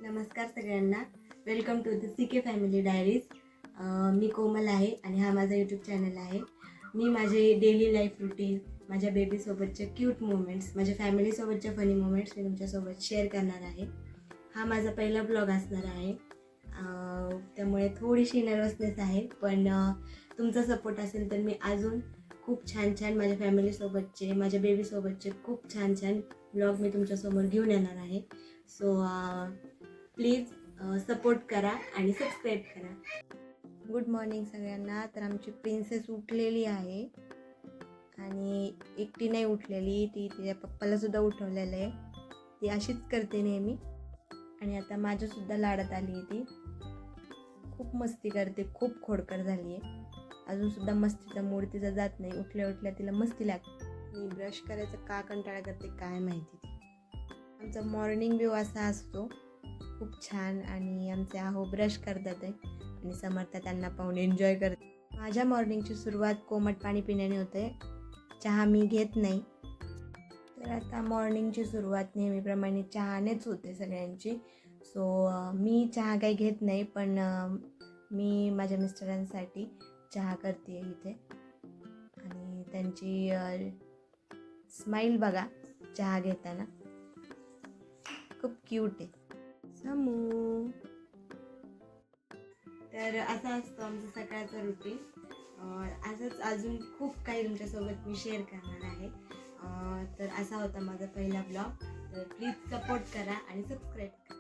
नमस्कार सगळ्यांना. Welcome to the CK family diaries. मी कोमल आहे आणि हा माझा यूट्यूब चॅनल आहे. मी माझे डेली लाईफ रुटीन, माझ्या बेबीसोबतचे क्यूट मोमेंट्स, माझ्या फॅमिलीसोबतच्या फनी मोमेंट्स मी तुमच्यासोबत शेअर करणार आहे. हा माझा पहिला ब्लॉग असणार आहे, त्यामुळे थोडीशी नर्वसनेस आहे, पण तुमचा सपोर्ट असेल तर मी अजून खूप छान छान माझ्या फॅमिलीसोबतचे, माझ्या बेबीसोबतचे खूप छान छान ब्लॉग मी तुमच्यासमोर घेऊन येणार आहे. सो प्लीज सपोर्ट करा आणि सबस्क्राईब करा. गुड मॉर्निंग सगळ्यांना. तर आमची प्रिन्सेस उठलेली आहे आणि एकटी नाही उठलेली, ती तिच्या पप्पालासुद्धा उठवलेलं आहे. ती अशीच करते नेहमी आणि आता माझ्यासुद्धा लाडात आली आहे. ती खूप मस्ती करते, खूप खोडकर झाली आहे. अजूनसुद्धा मस्तीचा मूड तिचा जात नाही. उठल्या उठल्या तिला मस्ती लागते. मी ब्रश करायचं का कंटाळा करते काय माहिती. आमचा मॉर्निंग व्यू असा असतो, खूप छान. आणि आमचे आहो ब्रश करतात आहे आणि समर्थ त्यांना पाहून एन्जॉय करते. माझ्या मॉर्निंगची सुरुवात कोमट पाणी पिण्याने होते. चहा मी घेत नाही. तर आता मॉर्निंगची सुरुवात नेहमीप्रमाणे चहानेच होते सगळ्यांची. सो मी चहा काही घेत नाही, पण मी माझ्या मिस्टरांसाठी चहा करते इथे. आणि त्यांची स्माईल बघा चहा घेताना, खूप क्यूट आहे. समू. तर असा असतो आमचं सकाळचं रुटीन. असंच अजून खूप काही तुमच्यासोबत मी शेअर करणार आहे. तर असा होता माझा पहिला ब्लॉग. तर प्लीज सपोर्ट करा आणि सबस्क्राईब करा.